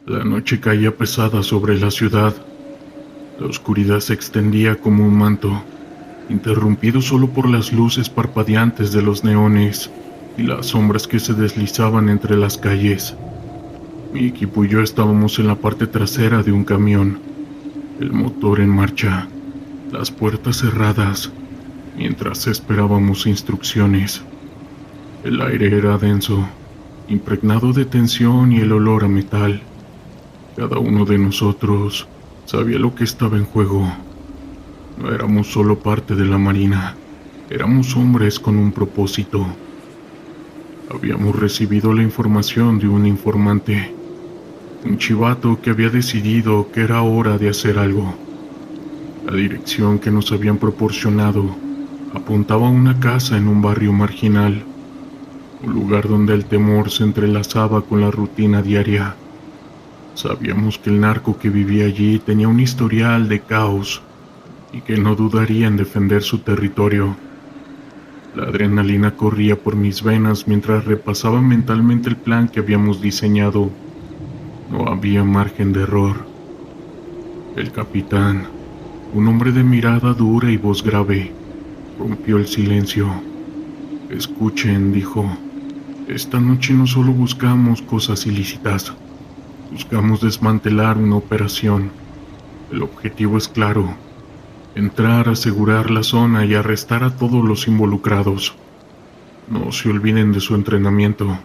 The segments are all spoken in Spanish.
La noche caía pesada sobre la ciudad. La oscuridad se extendía como un manto, interrumpido solo por las luces parpadeantes de los neones y las sombras que se deslizaban entre las calles. Mi equipo y yo estábamos en la parte trasera de un camión, el motor en marcha, las puertas cerradas, mientras esperábamos instrucciones. El aire era denso, impregnado de tensión y el olor a metal. Cada uno de nosotros sabía lo que estaba en juego. No éramos solo parte de la marina, éramos hombres con un propósito. Habíamos recibido la información de un informante, un chivato que había decidido que era hora de hacer algo. La dirección que nos habían proporcionado apuntaba a una casa en un barrio marginal, un lugar donde el temor se entrelazaba con la rutina diaria. Sabíamos que el narco que vivía allí tenía un historial de caos y que no dudaría en defender su territorio. La adrenalina corría por mis venas mientras repasaba mentalmente el plan que habíamos diseñado. No había margen de error. El capitán, un hombre de mirada dura y voz grave, rompió el silencio. «Escuchen», dijo, «esta noche no solo buscamos cosas ilícitas. Buscamos desmantelar una operación. El objetivo es claro: entrar, asegurar la zona y arrestar a todos los involucrados. No se olviden de su entrenamiento.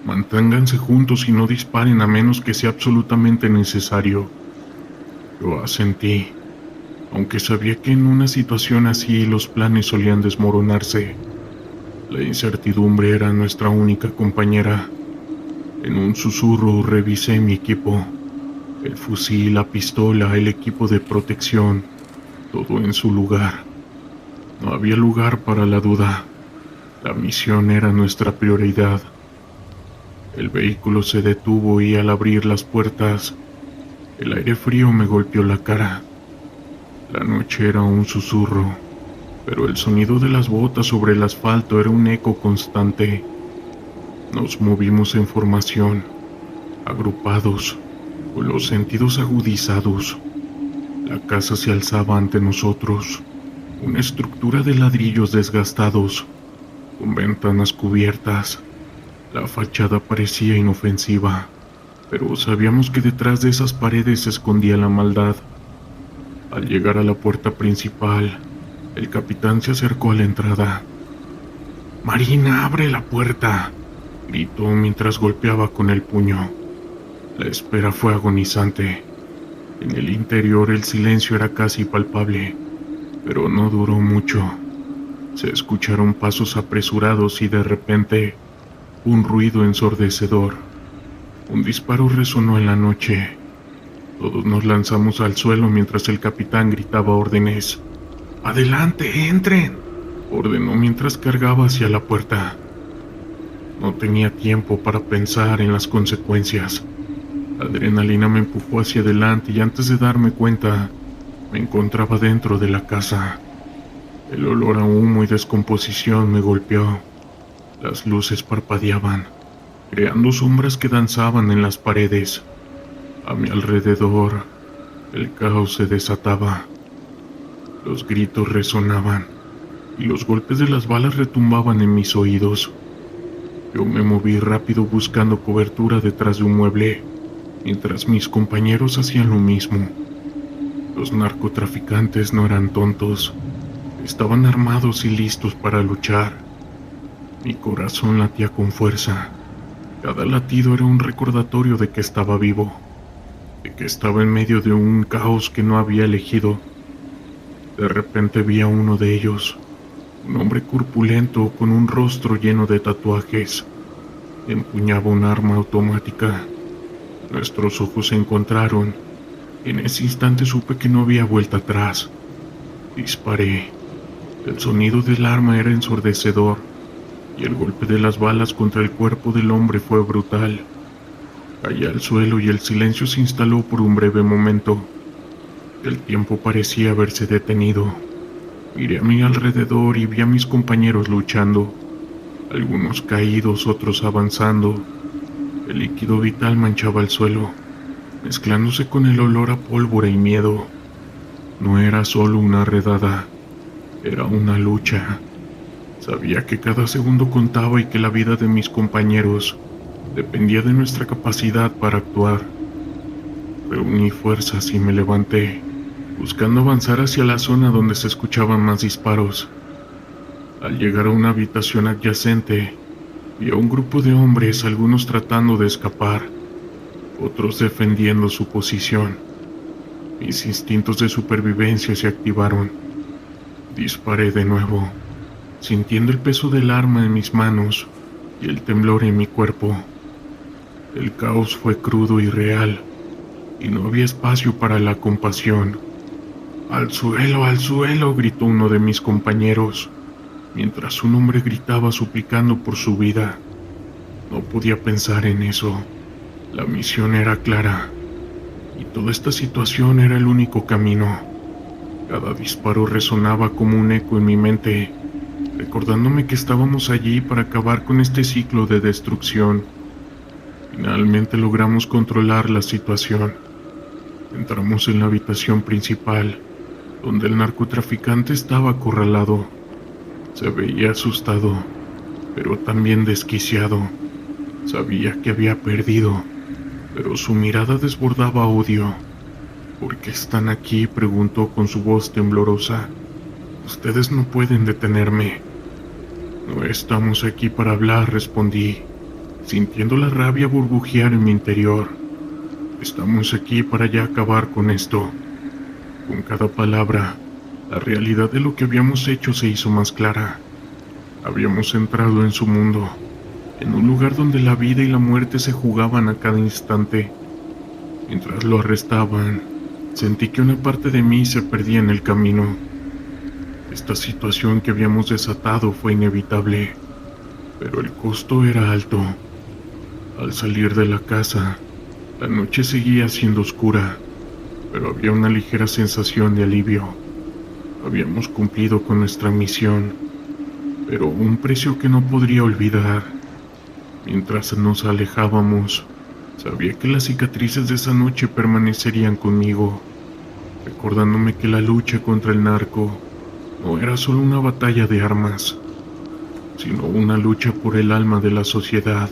Manténganse juntos y no disparen a menos que sea absolutamente necesario». Yo asentí, aunque sabía que en una situación así los planes solían desmoronarse. La incertidumbre era nuestra única compañera. En un susurro revisé mi equipo, el fusil, la pistola, el equipo de protección, todo en su lugar. No había lugar para la duda. La misión era nuestra prioridad. El vehículo se detuvo y al abrir las puertas, el aire frío me golpeó la cara. La noche era un susurro, pero el sonido de las botas sobre el asfalto era un eco constante. Nos movimos en formación, agrupados, con los sentidos agudizados. La casa se alzaba ante nosotros, una estructura de ladrillos desgastados, con ventanas cubiertas. La fachada parecía inofensiva, pero sabíamos que detrás de esas paredes se escondía la maldad. Al llegar a la puerta principal, el capitán se acercó a la entrada. «Marina, abre la puerta», gritó mientras golpeaba con el puño. La espera fue agonizante. En el interior el silencio era casi palpable, pero no duró mucho. Se escucharon pasos apresurados y de repente, un ruido ensordecedor. Un disparo resonó en la noche. Todos nos lanzamos al suelo mientras el capitán gritaba órdenes. «¡Adelante, entren!», ordenó mientras cargaba hacia la puerta. No tenía tiempo para pensar en las consecuencias. La adrenalina me empujó hacia adelante y antes de darme cuenta, me encontraba dentro de la casa. El olor a humo y descomposición me golpeó. Las luces parpadeaban, creando sombras que danzaban en las paredes. A mi alrededor, el caos se desataba. Los gritos resonaban y los golpes de las balas retumbaban en mis oídos. Yo me moví rápido buscando cobertura detrás de un mueble, mientras mis compañeros hacían lo mismo. Los narcotraficantes no eran tontos, estaban armados y listos para luchar. Mi corazón latía con fuerza. Cada latido era un recordatorio de que estaba vivo, de que estaba en medio de un caos que no había elegido. De repente vi a uno de ellos, un hombre corpulento con un rostro lleno de tatuajes. Empuñaba un arma automática. Nuestros ojos se encontraron. En ese instante supe que no había vuelta atrás. Disparé. El sonido del arma era ensordecedor, y el golpe de las balas contra el cuerpo del hombre fue brutal. Caí al suelo y el silencio se instaló por un breve momento. El tiempo parecía haberse detenido. Miré a mi alrededor y vi a mis compañeros luchando, algunos caídos, otros avanzando. El líquido vital manchaba el suelo, mezclándose con el olor a pólvora y miedo. No era solo una redada, era una lucha. Sabía que cada segundo contaba y que la vida de mis compañeros dependía de nuestra capacidad para actuar. Reuní fuerzas y me levanté, buscando avanzar hacia la zona donde se escuchaban más disparos. Al llegar a una habitación adyacente, vi a un grupo de hombres, algunos tratando de escapar, otros defendiendo su posición. Mis instintos de supervivencia se activaron. Disparé de nuevo, sintiendo el peso del arma en mis manos y el temblor en mi cuerpo. El caos fue crudo y real, y no había espacio para la compasión. ¡Al suelo!, gritó uno de mis compañeros, mientras un hombre gritaba suplicando por su vida. No podía pensar en eso. La misión era clara, y toda esta situación era el único camino. Cada disparo resonaba como un eco en mi mente, recordándome que estábamos allí para acabar con este ciclo de destrucción. Finalmente logramos controlar la situación. Entramos en la habitación principal, donde el narcotraficante estaba acorralado. Se veía asustado, pero también desquiciado. Sabía que había perdido, pero su mirada desbordaba odio. ¿Por qué están aquí?, preguntó con su voz temblorosa. Ustedes no pueden detenerme. No estamos aquí para hablar, respondí, sintiendo la rabia burbujear en mi interior. Estamos aquí para ya acabar con esto. Con cada palabra, la realidad de lo que habíamos hecho se hizo más clara. Habíamos entrado en su mundo, en un lugar donde la vida y la muerte se jugaban a cada instante. Mientras lo arrestaban, sentí que una parte de mí se perdía en el camino. Esta situación que habíamos desatado fue inevitable, pero el costo era alto. Al salir de la casa, la noche seguía siendo oscura, pero había una ligera sensación de alivio. Habíamos cumplido con nuestra misión, pero un precio que no podría olvidar. Mientras nos alejábamos, sabía que las cicatrices de esa noche permanecerían conmigo, recordándome que la lucha contra el narco no era solo una batalla de armas, sino una lucha por el alma de la sociedad.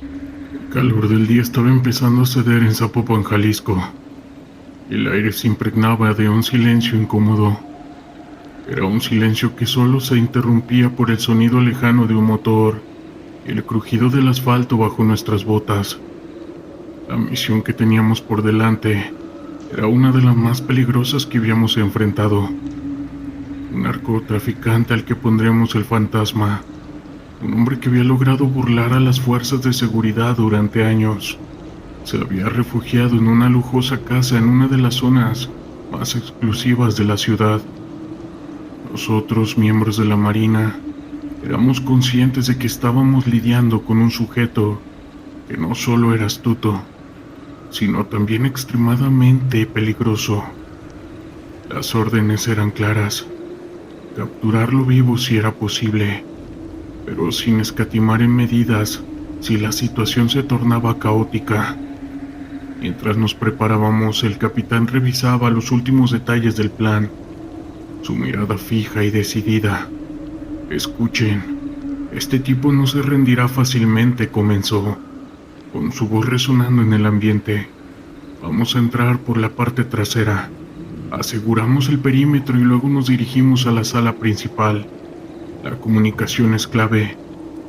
El calor del día estaba empezando a ceder en Zapopan, Jalisco. El aire se impregnaba de un silencio incómodo. Era un silencio que solo se interrumpía por el sonido lejano de un motor y el crujido del asfalto bajo nuestras botas. La misión que teníamos por delante era una de las más peligrosas que habíamos enfrentado. Un narcotraficante al que pondremos el fantasma. Un hombre que había logrado burlar a las fuerzas de seguridad durante años. Se había refugiado en una lujosa casa en una de las zonas más exclusivas de la ciudad. Nosotros, miembros de la Marina, éramos conscientes de que estábamos lidiando con un sujeto que no solo era astuto, sino también extremadamente peligroso. Las órdenes eran claras: capturarlo vivo si era posible, pero sin escatimar en medidas si la situación se tornaba caótica. Mientras nos preparábamos, el capitán revisaba los últimos detalles del plan, su mirada fija y decidida. «Escuchen, este tipo no se rendirá fácilmente», comenzó, con su voz resonando en el ambiente. «Vamos a entrar por la parte trasera. Aseguramos el perímetro y luego nos dirigimos a la sala principal. La comunicación es clave.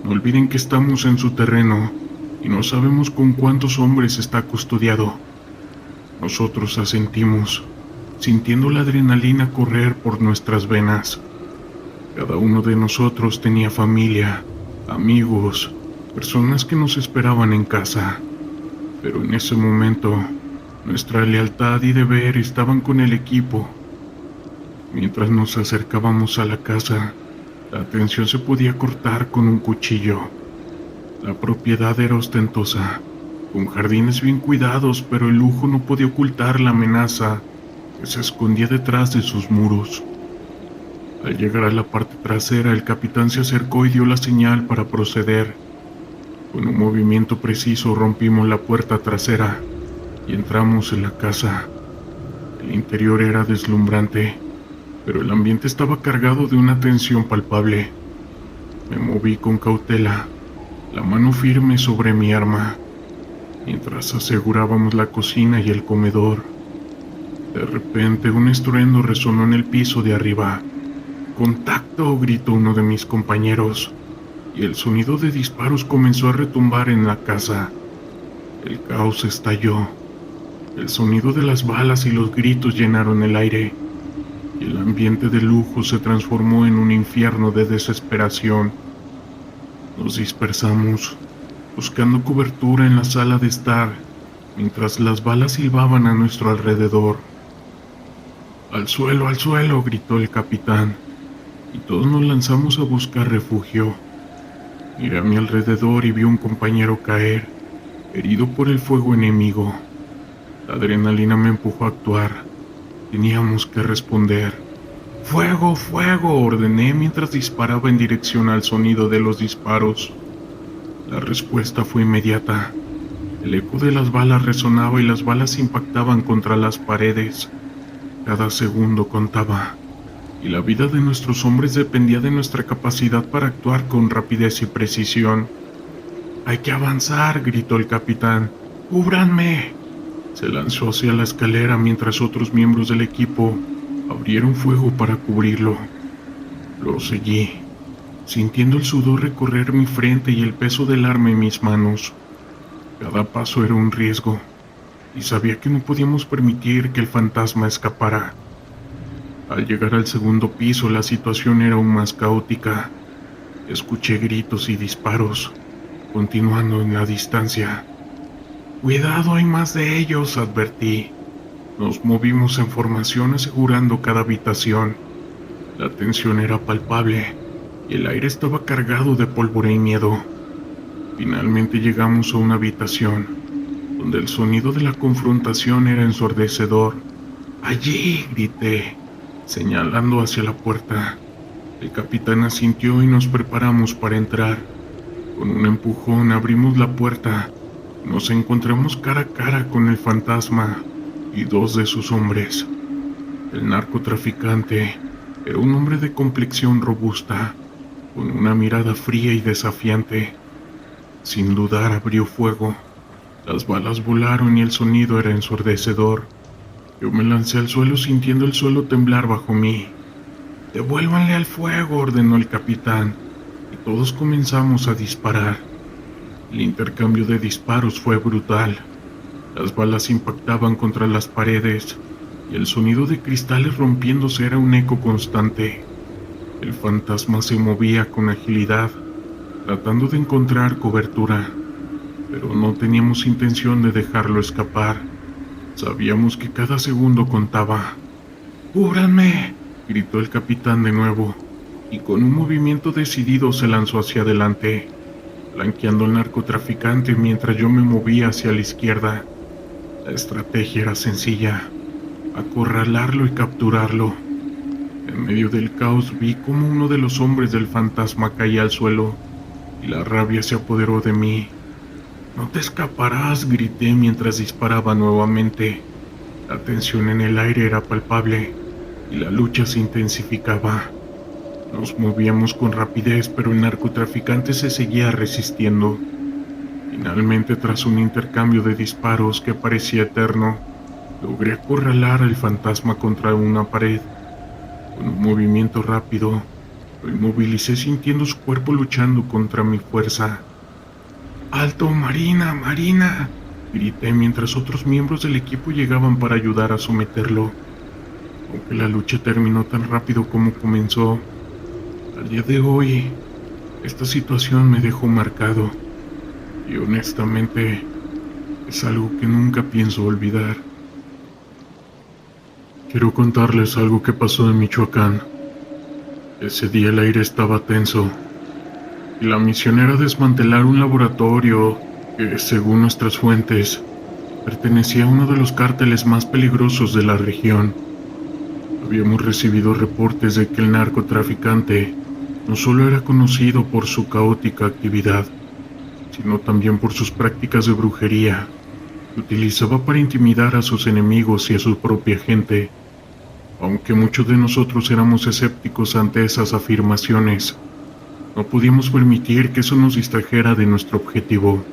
No olviden que estamos en su terreno y no sabemos con cuántos hombres está custodiado». Nosotros asentimos, sintiendo la adrenalina correr por nuestras venas. Cada uno de nosotros tenía familia, amigos, personas que nos esperaban en casa. Pero en ese momento, nuestra lealtad y deber estaban con el equipo. Mientras nos acercábamos a la casa, la tensión se podía cortar con un cuchillo. La propiedad era ostentosa, con jardines bien cuidados, pero el lujo no podía ocultar la amenaza que se escondía detrás de sus muros. Al llegar a la parte trasera, el capitán se acercó y dio la señal para proceder. Con un movimiento preciso rompimos la puerta trasera y entramos en la casa. El interior era deslumbrante, pero el ambiente estaba cargado de una tensión palpable. Me moví con cautela, la mano firme sobre mi arma, mientras asegurábamos la cocina y el comedor. De repente un estruendo resonó en el piso de arriba. ¡Contacto!, gritó uno de mis compañeros, y el sonido de disparos comenzó a retumbar en la casa. El caos estalló. El sonido de las balas y los gritos llenaron el aire, y el ambiente de lujo se transformó en un infierno de desesperación. Nos dispersamos, buscando cobertura en la sala de estar, mientras las balas silbaban a nuestro alrededor. ¡Al suelo!, gritó el capitán, y todos nos lanzamos a buscar refugio. Miré a mi alrededor y vi a un compañero caer, herido por el fuego enemigo. La adrenalina me empujó a actuar. Teníamos que responder. ¡Fuego, fuego!, ordené mientras disparaba en dirección al sonido de los disparos. La respuesta fue inmediata. El eco de las balas resonaba y las balas impactaban contra las paredes. Cada segundo contaba, y la vida de nuestros hombres dependía de nuestra capacidad para actuar con rapidez y precisión. «¡Hay que avanzar!», gritó el capitán. «¡Cúbranme!». Se lanzó hacia la escalera mientras otros miembros del equipo abrieron fuego para cubrirlo. Lo seguí, sintiendo el sudor recorrer mi frente y el peso del arma en mis manos. Cada paso era un riesgo, y sabía que no podíamos permitir que el fantasma escapara. Al llegar al segundo piso, la situación era aún más caótica. Escuché gritos y disparos, continuando en la distancia. «¡Cuidado, hay más de ellos!», advertí. Nos movimos en formación asegurando cada habitación. La tensión era palpable y el aire estaba cargado de pólvora y miedo. Finalmente llegamos a una habitación donde el sonido de la confrontación era ensordecedor. «¡Allí!», grité, señalando hacia la puerta. El capitán asintió y nos preparamos para entrar. Con un empujón abrimos la puerta. Nos encontramos cara a cara con el fantasma y dos de sus hombres. El narcotraficante era un hombre de complexión robusta, con una mirada fría y desafiante. Sin dudar abrió fuego. Las balas volaron y el sonido era ensordecedor. Yo me lancé al suelo sintiendo el suelo temblar bajo mí. «¡Devuélvanle al fuego!», ordenó el capitán, y todos comenzamos a disparar. El intercambio de disparos fue brutal. Las balas impactaban contra las paredes, y el sonido de cristales rompiéndose era un eco constante. El fantasma se movía con agilidad, tratando de encontrar cobertura, pero no teníamos intención de dejarlo escapar. Sabíamos que cada segundo contaba. «¡Cúbranme!», gritó el capitán de nuevo, y con un movimiento decidido se lanzó hacia adelante, flanqueando al narcotraficante mientras yo me movía hacia la izquierda. La estrategia era sencilla: acorralarlo y capturarlo. En medio del caos vi cómo uno de los hombres del fantasma caía al suelo, y la rabia se apoderó de mí. «¡No te escaparás!», grité mientras disparaba nuevamente. La tensión en el aire era palpable, y la lucha se intensificaba. Nos movíamos con rapidez, pero el narcotraficante se seguía resistiendo. Finalmente, tras un intercambio de disparos que parecía eterno, logré acorralar al fantasma contra una pared. Con un movimiento rápido, lo inmovilicé sintiendo su cuerpo luchando contra mi fuerza. «¡Alto, Marina, Marina!», grité mientras otros miembros del equipo llegaban para ayudar a someterlo. Aunque la lucha terminó tan rápido como comenzó, al día de hoy, esta situación me dejó marcado, y honestamente, es algo que nunca pienso olvidar. Quiero contarles algo que pasó en Michoacán. Ese día el aire estaba tenso, y la misión era desmantelar un laboratorio que, según nuestras fuentes, pertenecía a uno de los cárteles más peligrosos de la región. Habíamos recibido reportes de que el narcotraficante no solo era conocido por su caótica actividad, sino también por sus prácticas de brujería, que utilizaba para intimidar a sus enemigos y a su propia gente. Aunque muchos de nosotros éramos escépticos ante esas afirmaciones, no podíamos permitir que eso nos distrajera de nuestro objetivo.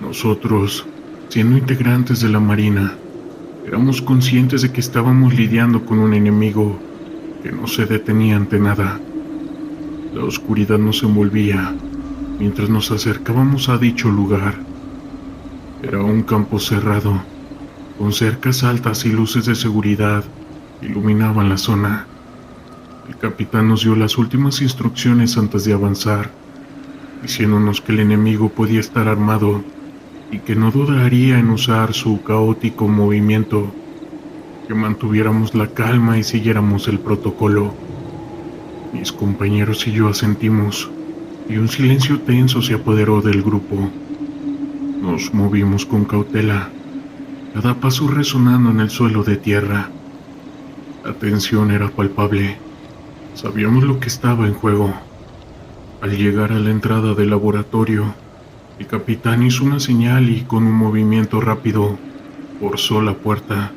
Nosotros, siendo integrantes de la Marina, éramos conscientes de que estábamos lidiando con un enemigo que no se detenía ante nada. La oscuridad nos envolvía mientras nos acercábamos a dicho lugar. Era un campo cerrado, con cercas altas y luces de seguridad que iluminaban la zona. El capitán nos dio las últimas instrucciones antes de avanzar, diciéndonos que el enemigo podía estar armado y que no dudaría en usar su caótico movimiento, que mantuviéramos la calma y siguiéramos el protocolo. Mis compañeros y yo asentimos, y un silencio tenso se apoderó del grupo. Nos movimos con cautela, cada paso resonando en el suelo de tierra. La tensión era palpable. Sabíamos lo que estaba en juego. Al llegar a la entrada del laboratorio, el capitán hizo una señal y con un movimiento rápido forzó la puerta.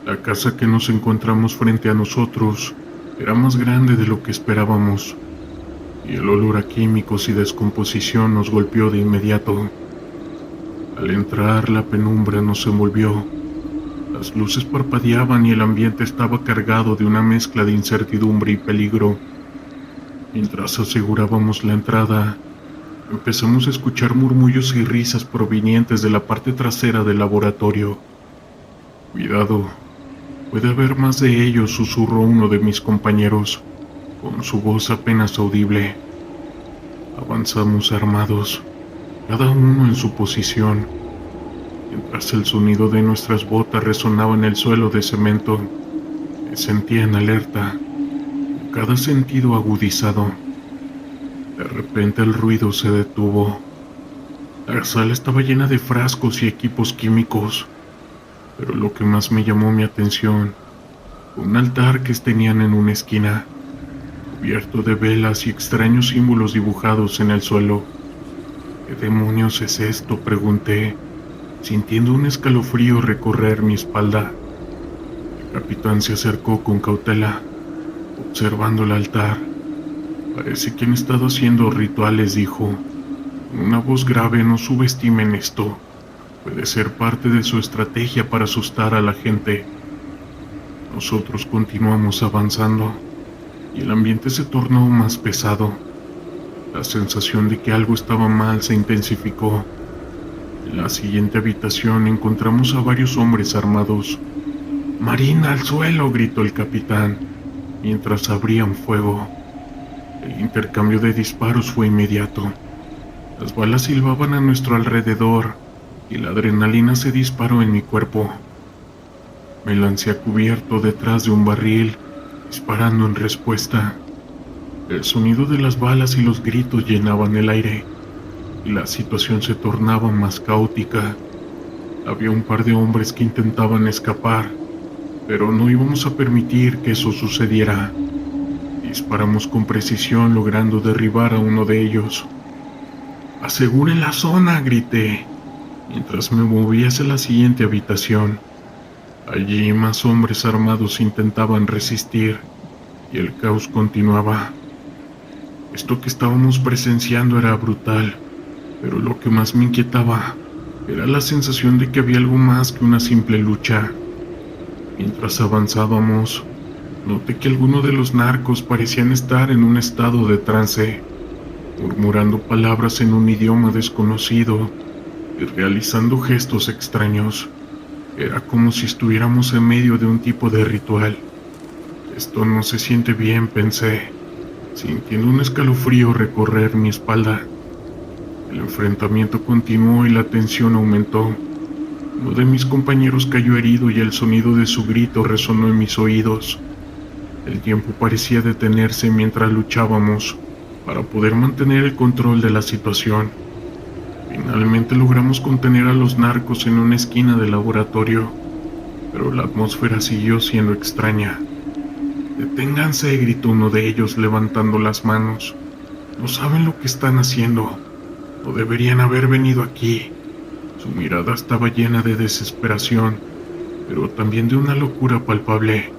La casa que nos encontramos frente a nosotros era más grande de lo que esperábamos, y el olor a químicos y descomposición nos golpeó de inmediato. Al entrar, la penumbra nos envolvió. Las luces parpadeaban y el ambiente estaba cargado de una mezcla de incertidumbre y peligro. Mientras asegurábamos la entrada, empezamos a escuchar murmullos y risas provenientes de la parte trasera del laboratorio. «Cuidado, puede haber más de ellos», susurró uno de mis compañeros, con su voz apenas audible. Avanzamos armados, cada uno en su posición, mientras el sonido de nuestras botas resonaba en el suelo de cemento. Me sentía en alerta, con cada sentido agudizado. De repente el ruido se detuvo. La sala estaba llena de frascos y equipos químicos, pero lo que más me llamó mi atención fue un altar que tenían en una esquina, cubierto de velas y extraños símbolos dibujados en el suelo. «¿Qué demonios es esto?», pregunté, sintiendo un escalofrío recorrer mi espalda. El capitán se acercó con cautela, observando el altar. «Parece que han estado haciendo rituales», dijo, con una voz grave. «No subestimen esto. Puede ser parte de su estrategia para asustar a la gente». Nosotros continuamos avanzando, y el ambiente se tornó más pesado. La sensación de que algo estaba mal se intensificó. En la siguiente habitación encontramos a varios hombres armados. «¡Marina, al suelo!», gritó el capitán, mientras abrían fuego. El intercambio de disparos fue inmediato. Las balas silbaban a nuestro alrededor y la adrenalina se disparó en mi cuerpo. Me lancé a cubierto detrás de un barril, disparando en respuesta. El sonido de las balas y los gritos llenaban el aire, y la situación se tornaba más caótica. Había un par de hombres que intentaban escapar, pero no íbamos a permitir que eso sucediera. Disparamos con precisión, logrando derribar a uno de ellos. «¡Aseguren la zona!», grité, mientras me movía hacia la siguiente habitación. Allí más hombres armados intentaban resistir, y el caos continuaba. Esto que estábamos presenciando era brutal, pero lo que más me inquietaba era la sensación de que había algo más que una simple lucha. Mientras avanzábamos, noté que algunos de los narcos parecían estar en un estado de trance, murmurando palabras en un idioma desconocido y realizando gestos extraños. Era como si estuviéramos en medio de un tipo de ritual. «Esto no se siente bien», pensé, sintiendo un escalofrío recorrer mi espalda. El enfrentamiento continuó y la tensión aumentó. Uno de mis compañeros cayó herido y el sonido de su grito resonó en mis oídos. El tiempo parecía detenerse mientras luchábamos para poder mantener el control de la situación. Finalmente logramos contener a los narcos en una esquina del laboratorio, pero la atmósfera siguió siendo extraña. «¡Deténganse!», gritó uno de ellos levantando las manos. «No saben lo que están haciendo. No deberían haber venido aquí. Su mirada estaba llena de desesperación, pero también de una locura palpable.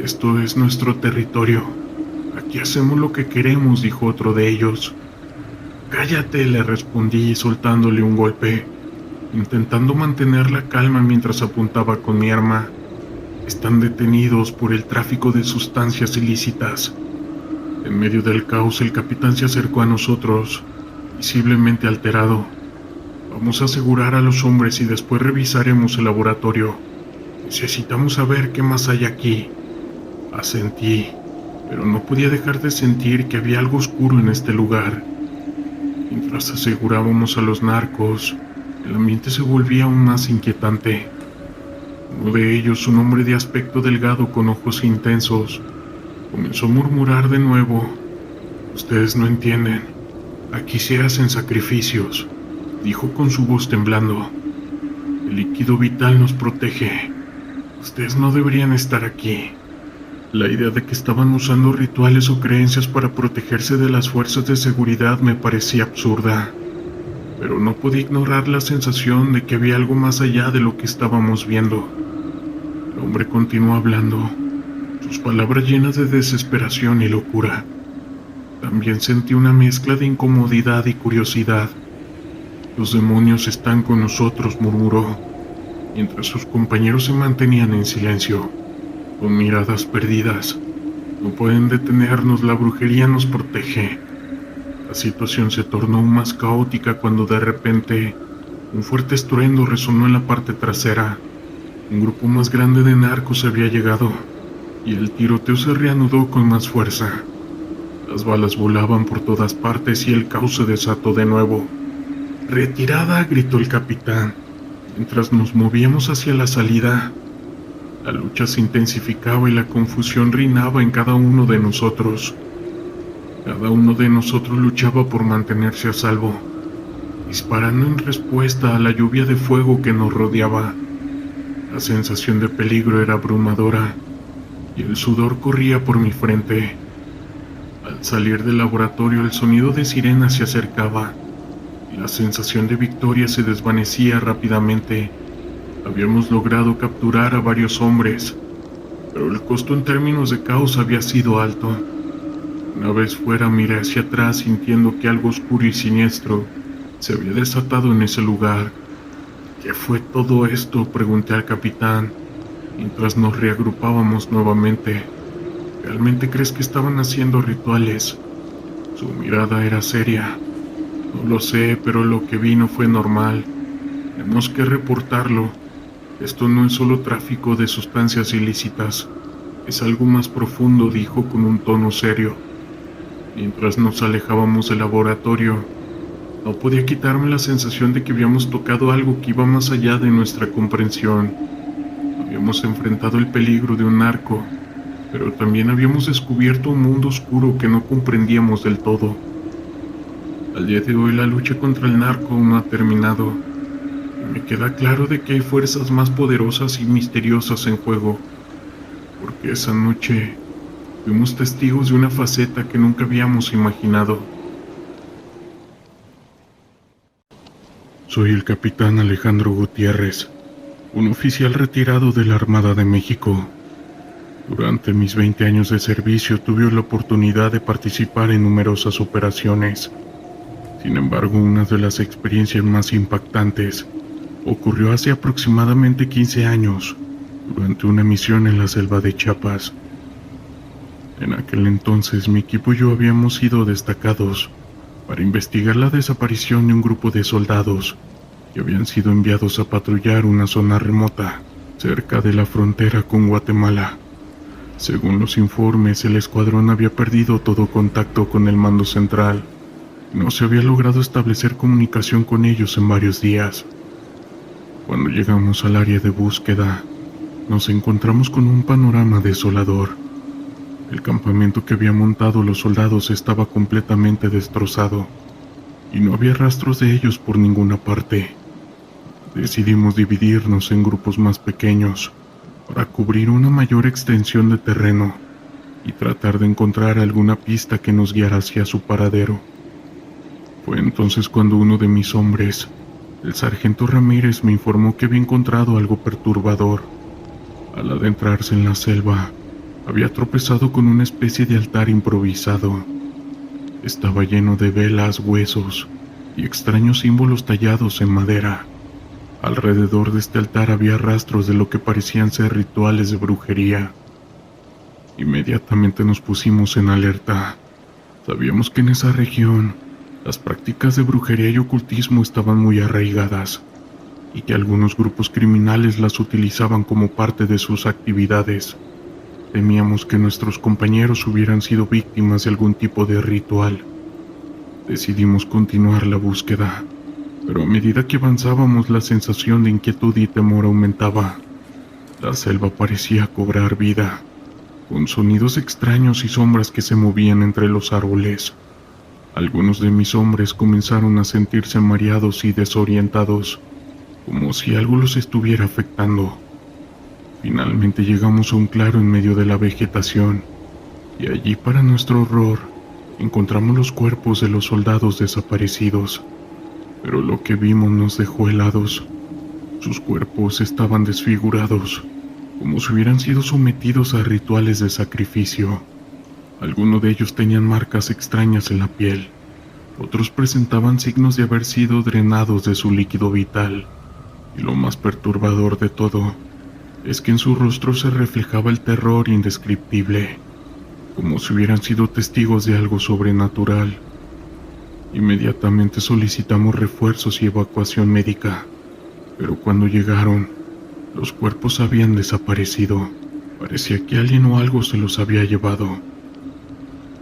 Esto es nuestro territorio. Aquí hacemos lo que queremos, dijo otro de ellos. Cállate, le respondí soltándole un golpe, intentando mantener la calma mientras apuntaba con mi arma. Están detenidos por el tráfico de sustancias ilícitas. En medio del caos, el capitán se acercó a nosotros, visiblemente alterado. Vamos a asegurar a los hombres y después revisaremos el laboratorio. Necesitamos saber qué más hay aquí. Asentí, pero no podía dejar de sentir que había algo oscuro en este lugar. Mientras asegurábamos a los narcos, el ambiente se volvía aún más inquietante. Uno de ellos, un hombre de aspecto delgado con ojos intensos, comenzó a murmurar de nuevo. Ustedes no entienden. Aquí se hacen sacrificios, dijo con su voz temblando. El líquido vital nos protege. Ustedes no deberían estar aquí. La idea de que estaban usando rituales o creencias para protegerse de las fuerzas de seguridad me parecía absurda, pero no podía ignorar la sensación de que había algo más allá de lo que estábamos viendo. El hombre continuó hablando, sus palabras llenas de desesperación y locura. También sentí una mezcla de incomodidad y curiosidad. Los demonios están con nosotros, murmuró, mientras sus compañeros se mantenían en silencio, con miradas perdidas. No pueden detenernos, la brujería nos protege. La situación se tornó aún más caótica cuando de repente un fuerte estruendo resonó en la parte trasera. Un grupo más grande de narcos había llegado, y el tiroteo se reanudó con más fuerza. Las balas volaban por todas partes y el caos se desató de nuevo. «¡Retirada!», gritó el capitán, mientras nos movíamos hacia la salida. La lucha se intensificaba y la confusión reinaba en cada uno de nosotros. Cada uno de nosotros luchaba por mantenerse a salvo, disparando en respuesta a la lluvia de fuego que nos rodeaba. La sensación de peligro era abrumadora, y el sudor corría por mi frente. Al salir del laboratorio, el sonido de sirenas se acercaba, y la sensación de victoria se desvanecía rápidamente. Habíamos logrado capturar a varios hombres, pero el costo en términos de caos había sido alto. Una vez fuera, miré hacia atrás sintiendo que algo oscuro y siniestro se había desatado en ese lugar. «¿Qué fue todo esto?», pregunté al capitán, mientras nos reagrupábamos nuevamente. «¿Realmente crees que estaban haciendo rituales?». Su mirada era seria. «No lo sé, pero lo que vi no fue normal. Tenemos que reportarlo. Esto no es solo tráfico de sustancias ilícitas, es algo más profundo», dijo con un tono serio. Mientras nos alejábamos del laboratorio, no podía quitarme la sensación de que habíamos tocado algo que iba más allá de nuestra comprensión. Habíamos enfrentado el peligro de un narco, pero también habíamos descubierto un mundo oscuro que no comprendíamos del todo. Al día de hoy la lucha contra el narco aún no ha terminado. Me queda claro de que hay fuerzas más poderosas y misteriosas en juego, porque esa noche fuimos testigos de una faceta que nunca habíamos imaginado. Soy el capitán Alejandro Gutiérrez, un oficial retirado de la Armada de México. Durante mis 20 años de servicio tuve la oportunidad de participar en numerosas operaciones. Sin embargo, una de las experiencias más impactantes ocurrió hace aproximadamente 15 años, durante una misión en la selva de Chiapas. En aquel entonces, mi equipo y yo habíamos sido destacados para investigar la desaparición de un grupo de soldados que habían sido enviados a patrullar una zona remota, cerca de la frontera con Guatemala. Según los informes, el escuadrón había perdido todo contacto con el mando central. No se había logrado establecer comunicación con ellos en varios días. Cuando llegamos al área de búsqueda, nos encontramos con un panorama desolador. El campamento que habían montado los soldados estaba completamente destrozado, y no había rastros de ellos por ninguna parte. Decidimos dividirnos en grupos más pequeños para cubrir una mayor extensión de terreno y tratar de encontrar alguna pista que nos guiara hacia su paradero. Fue entonces cuando uno de mis hombres, el sargento Ramírez, me informó que había encontrado algo perturbador. Al adentrarse en la selva, había tropezado con una especie de altar improvisado. Estaba lleno de velas, huesos y extraños símbolos tallados en madera. Alrededor de este altar había rastros de lo que parecían ser rituales de brujería. Inmediatamente nos pusimos en alerta. Sabíamos que en esa región las prácticas de brujería y ocultismo estaban muy arraigadas y que algunos grupos criminales las utilizaban como parte de sus actividades. Temíamos que nuestros compañeros hubieran sido víctimas de algún tipo de ritual. Decidimos continuar la búsqueda, pero a medida que avanzábamos la sensación de inquietud y temor aumentaba. La selva parecía cobrar vida, con sonidos extraños y sombras que se movían entre los árboles. Algunos de mis hombres comenzaron a sentirse mareados y desorientados, como si algo los estuviera afectando. Finalmente llegamos a un claro en medio de la vegetación, y allí, para nuestro horror, encontramos los cuerpos de los soldados desaparecidos. Pero lo que vimos nos dejó helados. Sus cuerpos estaban desfigurados, como si hubieran sido sometidos a rituales de sacrificio. Algunos de ellos tenían marcas extrañas en la piel. Otros presentaban signos de haber sido drenados de su líquido vital. Y lo más perturbador de todo es que en su rostro se reflejaba el terror indescriptible, como si hubieran sido testigos de algo sobrenatural. Inmediatamente solicitamos refuerzos y evacuación médica, pero cuando llegaron, los cuerpos habían desaparecido. Parecía que alguien o algo se los había llevado.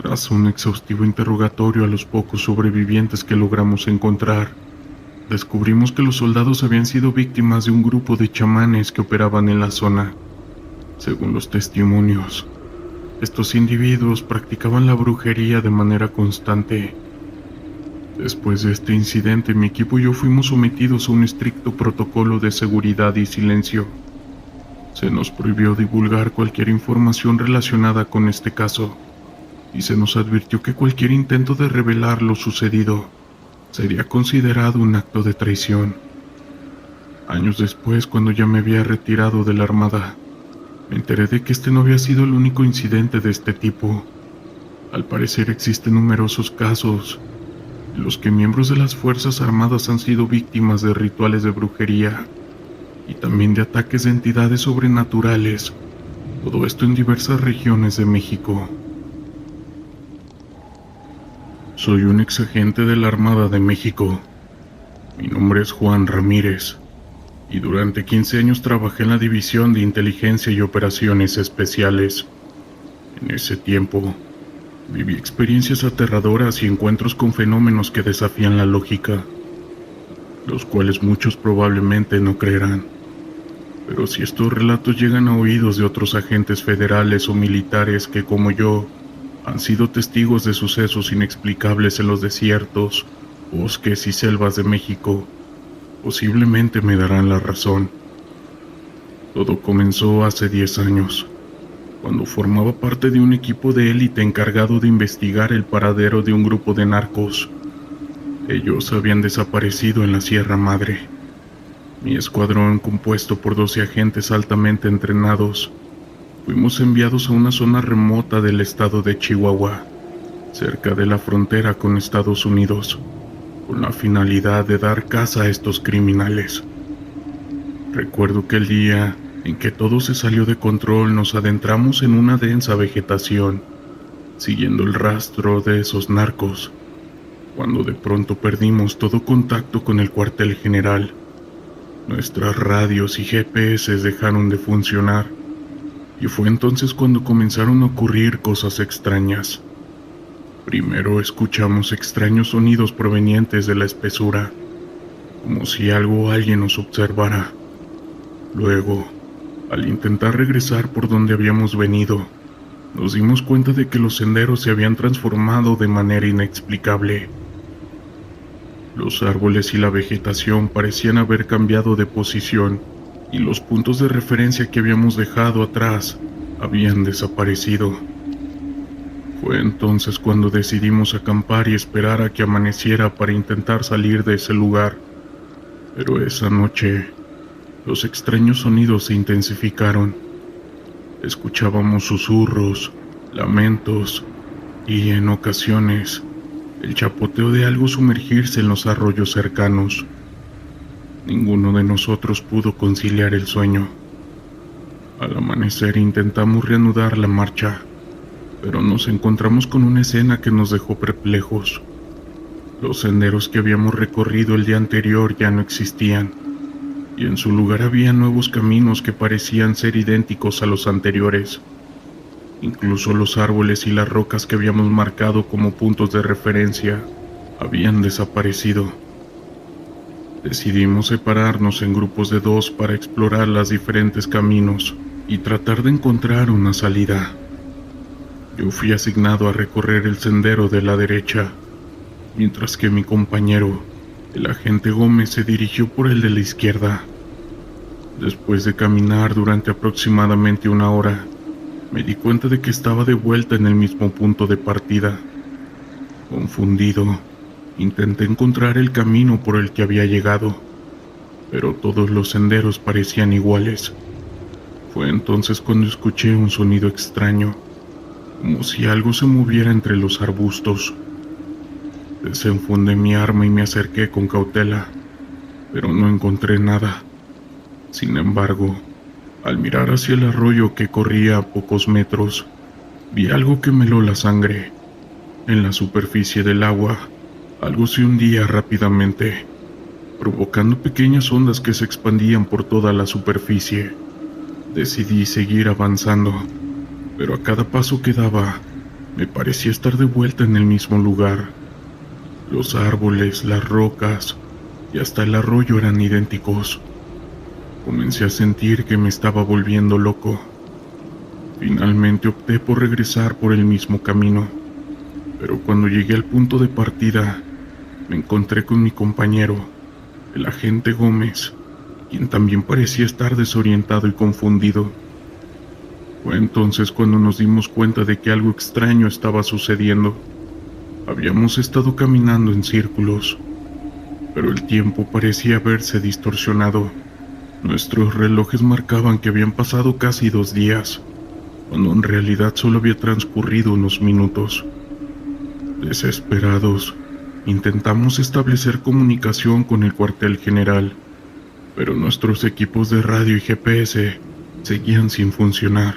Tras un exhaustivo interrogatorio a los pocos sobrevivientes que logramos encontrar, descubrimos que los soldados habían sido víctimas de un grupo de chamanes que operaban en la zona. Según los testimonios, estos individuos practicaban la brujería de manera constante. Después de este incidente, mi equipo y yo fuimos sometidos a un estricto protocolo de seguridad y silencio. Se nos prohibió divulgar cualquier información relacionada con este caso, y se nos advirtió que cualquier intento de revelar lo sucedido sería considerado un acto de traición. Años después, cuando ya me había retirado de la Armada, me enteré de que este no había sido el único incidente de este tipo. Al parecer existen numerosos casos en los que miembros de las Fuerzas Armadas han sido víctimas de rituales de brujería y también de ataques de entidades sobrenaturales, todo esto en diversas regiones de México. Soy un exagente de la Armada de México. Mi nombre es Juan Ramírez, y durante 15 años trabajé en la División de Inteligencia y Operaciones Especiales. En ese tiempo, viví experiencias aterradoras y encuentros con fenómenos que desafían la lógica, los cuales muchos probablemente no creerán. Pero si estos relatos llegan a oídos de otros agentes federales o militares que, como yo, han sido testigos de sucesos inexplicables en los desiertos, bosques y selvas de México, posiblemente me darán la razón. Todo comenzó hace 10 años, cuando formaba parte de un equipo de élite encargado de investigar el paradero de un grupo de narcos. Ellos habían desaparecido en la Sierra Madre. Mi escuadrón, compuesto por 12 agentes altamente entrenados, fuimos enviados a una zona remota del estado de Chihuahua, cerca de la frontera con Estados Unidos, con la finalidad de dar caza a estos criminales. Recuerdo que el día en que todo se salió de control nos adentramos en una densa vegetación, siguiendo el rastro de esos narcos, cuando de pronto perdimos todo contacto con el cuartel general. Nuestras radios y GPS dejaron de funcionar, y fue entonces cuando comenzaron a ocurrir cosas extrañas. Primero escuchamos extraños sonidos provenientes de la espesura, como si algo o alguien nos observara. Luego, al intentar regresar por donde habíamos venido, nos dimos cuenta de que los senderos se habían transformado de manera inexplicable. Los árboles y la vegetación parecían haber cambiado de posición, y los puntos de referencia que habíamos dejado atrás habían desaparecido. Fue entonces cuando decidimos acampar y esperar a que amaneciera para intentar salir de ese lugar. Pero esa noche, los extraños sonidos se intensificaron. Escuchábamos susurros, lamentos y, en ocasiones, el chapoteo de algo sumergirse en los arroyos cercanos. Ninguno de nosotros pudo conciliar el sueño. Al amanecer intentamos reanudar la marcha, pero nos encontramos con una escena que nos dejó perplejos. Los senderos que habíamos recorrido el día anterior ya no existían, y en su lugar había nuevos caminos que parecían ser idénticos a los anteriores. Incluso los árboles y las rocas que habíamos marcado como puntos de referencia habían desaparecido. Decidimos separarnos en grupos de 2 para explorar los diferentes caminos y tratar de encontrar una salida. Yo fui asignado a recorrer el sendero de la derecha, mientras que mi compañero, el agente Gómez, se dirigió por el de la izquierda. Después de caminar durante aproximadamente 1 hora, me di cuenta de que estaba de vuelta en el mismo punto de partida. Confundido, intenté encontrar el camino por el que había llegado, pero todos los senderos parecían iguales. Fue entonces cuando escuché un sonido extraño, como si algo se moviera entre los arbustos. Desenfundé mi arma y me acerqué con cautela, pero no encontré nada. Sin embargo, al mirar hacia el arroyo que corría a pocos metros, vi algo que me heló la sangre. En la superficie del agua, algo se hundía rápidamente, provocando pequeñas ondas que se expandían por toda la superficie. Decidí seguir avanzando, pero a cada paso que daba, me parecía estar de vuelta en el mismo lugar. Los árboles, las rocas y hasta el arroyo eran idénticos. Comencé a sentir que me estaba volviendo loco. Finalmente opté por regresar por el mismo camino, pero cuando llegué al punto de partida, me encontré con mi compañero, el agente Gómez, quien también parecía estar desorientado y confundido. Fue entonces cuando nos dimos cuenta de que algo extraño estaba sucediendo. Habíamos estado caminando en círculos, pero el tiempo parecía haberse distorsionado. Nuestros relojes marcaban que habían pasado casi 2 días, cuando en realidad solo había transcurrido unos minutos. Desesperados, intentamos establecer comunicación con el cuartel general, pero nuestros equipos de radio y GPS seguían sin funcionar.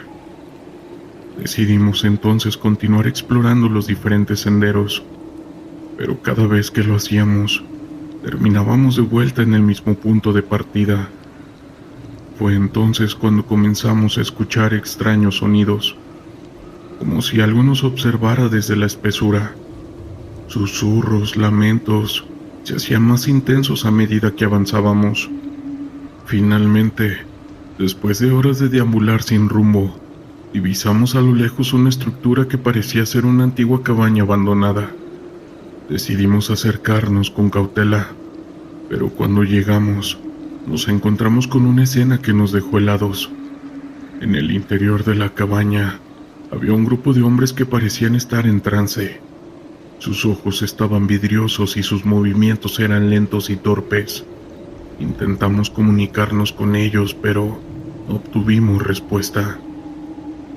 Decidimos entonces continuar explorando los diferentes senderos, pero cada vez que lo hacíamos, terminábamos de vuelta en el mismo punto de partida. Fue entonces cuando comenzamos a escuchar extraños sonidos, como si algo nos observara desde la espesura. Susurros, lamentos, se hacían más intensos a medida que avanzábamos. Finalmente, después de horas de deambular sin rumbo, divisamos a lo lejos una estructura que parecía ser una antigua cabaña abandonada. Decidimos acercarnos con cautela, pero cuando llegamos, nos encontramos con una escena que nos dejó helados. En el interior de la cabaña, había un grupo de hombres que parecían estar en trance. Sus ojos estaban vidriosos y sus movimientos eran lentos y torpes. Intentamos comunicarnos con ellos, pero no obtuvimos respuesta.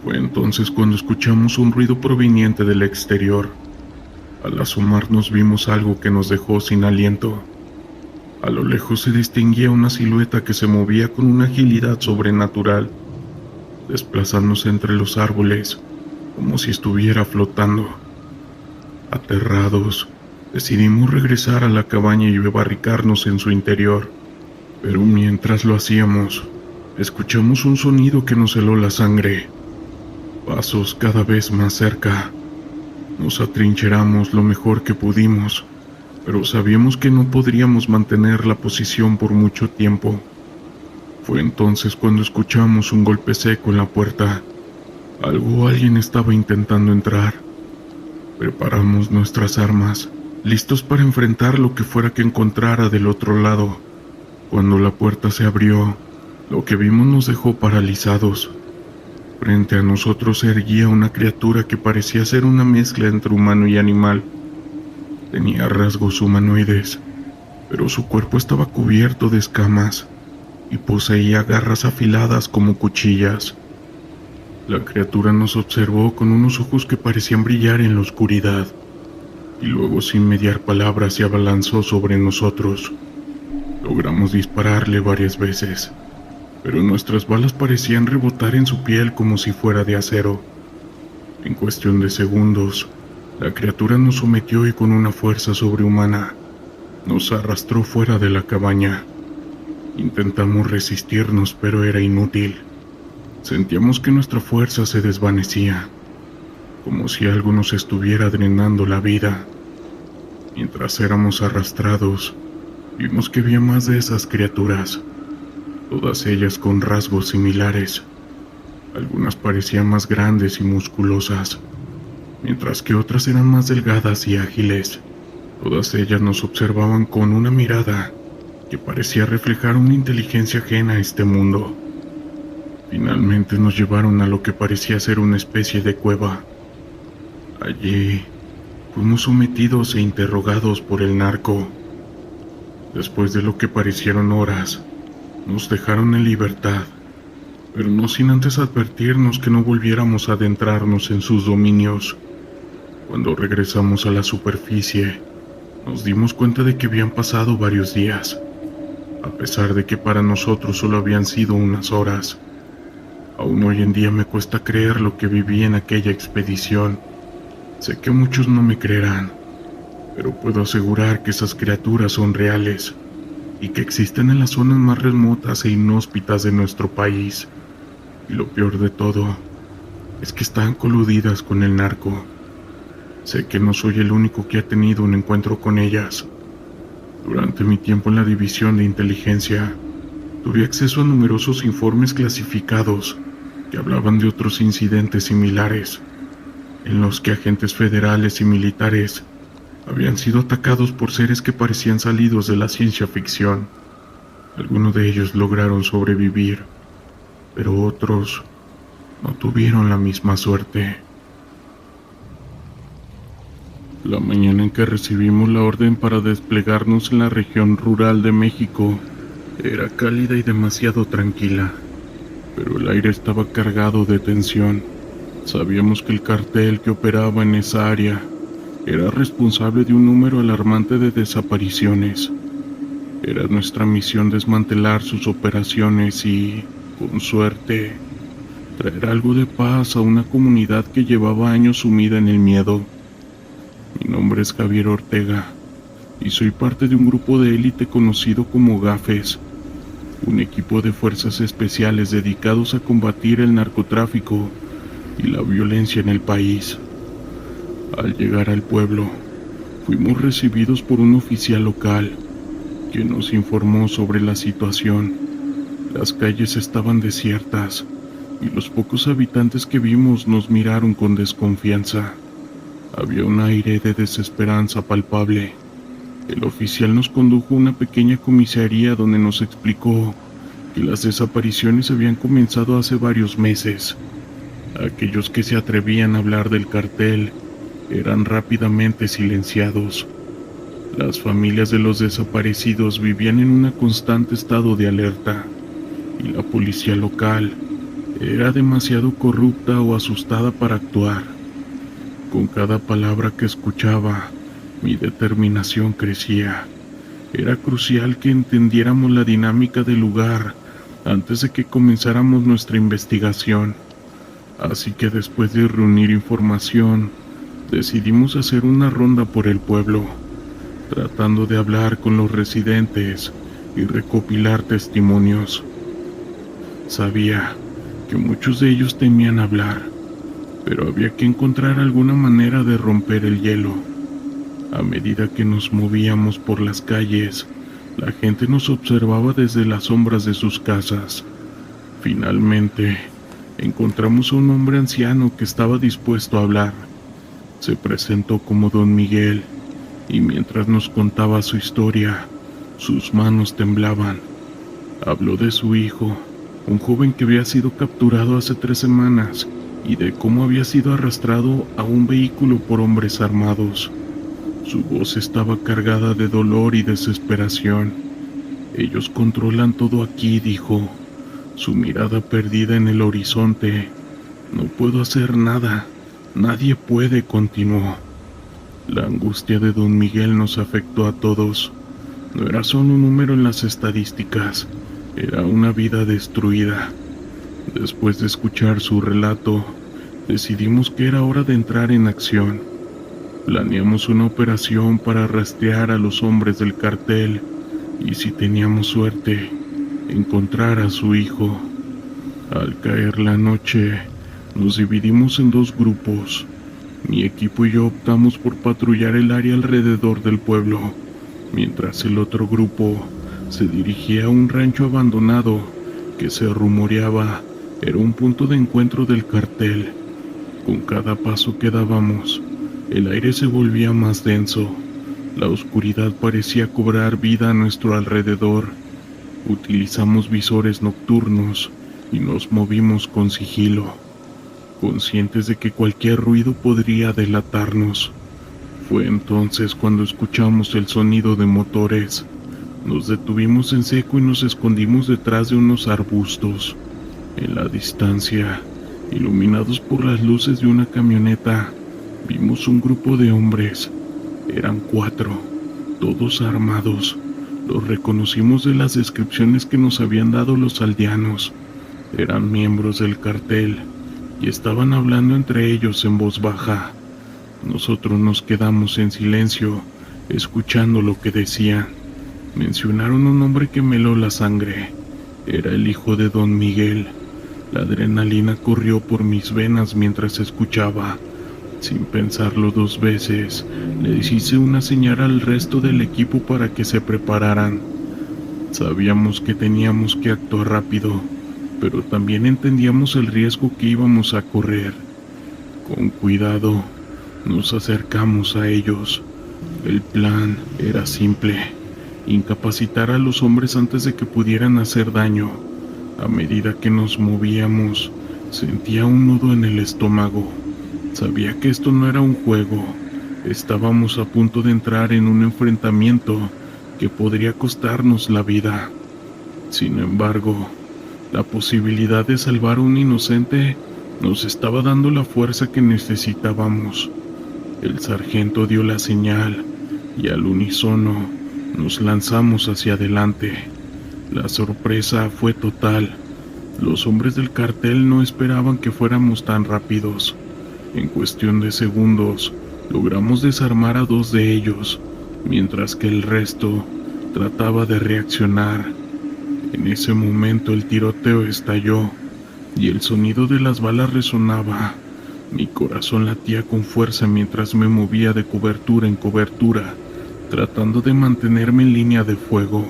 Fue entonces cuando escuchamos un ruido proveniente del exterior. Al asomarnos vimos algo que nos dejó sin aliento. A lo lejos se distinguía una silueta que se movía con una agilidad sobrenatural, desplazándose entre los árboles como si estuviera flotando. Aterrados, decidimos regresar a la cabaña y barricarnos en su interior, pero mientras lo hacíamos, escuchamos un sonido que nos heló la sangre. Pasos cada vez más cerca. Nos atrincheramos lo mejor que pudimos, pero sabíamos que no podríamos mantener la posición por mucho tiempo. Fue entonces cuando escuchamos un golpe seco en la puerta. Algo o alguien estaba intentando entrar. Preparamos nuestras armas, listos para enfrentar lo que fuera que encontrara del otro lado. Cuando la puerta se abrió, lo que vimos nos dejó paralizados. Frente a nosotros se erguía una criatura que parecía ser una mezcla entre humano y animal. Tenía rasgos humanoides, pero su cuerpo estaba cubierto de escamas y poseía garras afiladas como cuchillas. La criatura nos observó con unos ojos que parecían brillar en la oscuridad, y luego, sin mediar palabras, se abalanzó sobre nosotros. Logramos dispararle varias veces, pero nuestras balas parecían rebotar en su piel como si fuera de acero. En cuestión de segundos, la criatura nos sometió y con una fuerza sobrehumana nos arrastró fuera de la cabaña. Intentamos resistirnos, pero era inútil. Sentíamos que nuestra fuerza se desvanecía, como si algo nos estuviera drenando la vida. Mientras éramos arrastrados, vimos que había más de esas criaturas, todas ellas con rasgos similares. Algunas parecían más grandes y musculosas, mientras que otras eran más delgadas y ágiles. Todas ellas nos observaban con una mirada que parecía reflejar una inteligencia ajena a este mundo. Finalmente nos llevaron a lo que parecía ser una especie de cueva. Allí fuimos sometidos e interrogados por el narco. Después de lo que parecieron horas, nos dejaron en libertad, pero no sin antes advertirnos que no volviéramos a adentrarnos en sus dominios. Cuando regresamos a la superficie, nos dimos cuenta de que habían pasado varios días, a pesar de que para nosotros solo habían sido unas horas. Aún hoy en día me cuesta creer lo que viví en aquella expedición. Sé que muchos no me creerán, pero puedo asegurar que esas criaturas son reales y que existen en las zonas más remotas e inhóspitas de nuestro país. Y lo peor de todo es que están coludidas con el narco. Sé que no soy el único que ha tenido un encuentro con ellas. Durante mi tiempo en la división de inteligencia, tuve acceso a numerosos informes clasificados que hablaban de otros incidentes similares, en los que agentes federales y militares habían sido atacados por seres que parecían salidos de la ciencia ficción. Algunos de ellos lograron sobrevivir, pero otros no tuvieron la misma suerte. La mañana en que recibimos la orden para desplegarnos en la región rural de México era cálida y demasiado tranquila, pero el aire estaba cargado de tensión. Sabíamos que el cartel que operaba en esa área era responsable de un número alarmante de desapariciones. Era nuestra misión desmantelar sus operaciones y, con suerte, traer algo de paz a una comunidad que llevaba años sumida en el miedo. Mi nombre es Javier Ortega y soy parte de un grupo de élite conocido como GAFES, un equipo de fuerzas especiales dedicados a combatir el narcotráfico y la violencia en el país. Al llegar al pueblo, fuimos recibidos por un oficial local, quien nos informó sobre la situación. Las calles estaban desiertas y los pocos habitantes que vimos nos miraron con desconfianza. Había un aire de desesperanza palpable. El oficial nos condujo a una pequeña comisaría donde nos explicó que las desapariciones habían comenzado hace varios meses. Aquellos que se atrevían a hablar del cartel eran rápidamente silenciados. Las familias de los desaparecidos vivían en un constante estado de alerta, y la policía local era demasiado corrupta o asustada para actuar. Con cada palabra que escuchaba, mi determinación crecía. Era crucial que entendiéramos la dinámica del lugar antes de que comenzáramos nuestra investigación. Así que después de reunir información, decidimos hacer una ronda por el pueblo, tratando de hablar con los residentes y recopilar testimonios. Sabía que muchos de ellos temían hablar, pero había que encontrar alguna manera de romper el hielo. A medida que nos movíamos por las calles, la gente nos observaba desde las sombras de sus casas. Finalmente, encontramos a un hombre anciano que estaba dispuesto a hablar. Se presentó como Don Miguel, y mientras nos contaba su historia, sus manos temblaban. Habló de su hijo, un joven que había sido capturado hace 3 semanas y de cómo había sido arrastrado a un vehículo por hombres armados. Su voz estaba cargada de dolor y desesperación. Ellos controlan todo aquí, dijo, su mirada perdida en el horizonte. No puedo hacer nada, nadie puede, continuó. La angustia de don Miguel nos afectó a todos. No era solo un número en las estadísticas, era una vida destruida. Después de escuchar su relato, decidimos que era hora de entrar en acción. Planeamos una operación para rastrear a los hombres del cartel y, si teníamos suerte, encontrar a su hijo. Al caer la noche, nos dividimos en 2 grupos. Mi equipo y yo optamos por patrullar el área alrededor del pueblo, mientras el otro grupo se dirigía a un rancho abandonado que se rumoreaba era un punto de encuentro del cartel. Con cada paso que dábamos, el aire se volvía más denso. La oscuridad parecía cobrar vida a nuestro alrededor. Utilizamos visores nocturnos y nos movimos con sigilo, conscientes de que cualquier ruido podría delatarnos. Fue entonces cuando escuchamos el sonido de motores. Nos detuvimos en seco y nos escondimos detrás de unos arbustos. En la distancia, iluminados por las luces de una camioneta, vimos un grupo de hombres. Eran 4, todos armados. Los reconocimos de las descripciones que nos habían dado los aldeanos. Eran miembros del cartel y estaban hablando entre ellos en voz baja. Nosotros nos quedamos en silencio, escuchando lo que decían. Mencionaron un hombre que me heló la sangre. Era el hijo de don Miguel. La adrenalina corrió por mis venas mientras escuchaba. Sin pensarlo 2 veces, le hice una señal al resto del equipo para que se prepararan. Sabíamos que teníamos que actuar rápido, pero también entendíamos el riesgo que íbamos a correr. Con cuidado, nos acercamos a ellos. El plan era simple: incapacitar a los hombres antes de que pudieran hacer daño. A medida que nos movíamos, sentía un nudo en el estómago. Sabía que esto no era un juego. Estábamos a punto de entrar en un enfrentamiento que podría costarnos la vida. Sin embargo, la posibilidad de salvar a un inocente nos estaba dando la fuerza que necesitábamos. El sargento dio la señal y al unísono nos lanzamos hacia adelante. La sorpresa fue total. Los hombres del cartel no esperaban que fuéramos tan rápidos. En cuestión de segundos, logramos desarmar a 2 de ellos, mientras que el resto trataba de reaccionar. En ese momento el tiroteo estalló y el sonido de las balas resonaba. Mi corazón latía con fuerza mientras me movía de cobertura en cobertura, tratando de mantenerme en línea de fuego.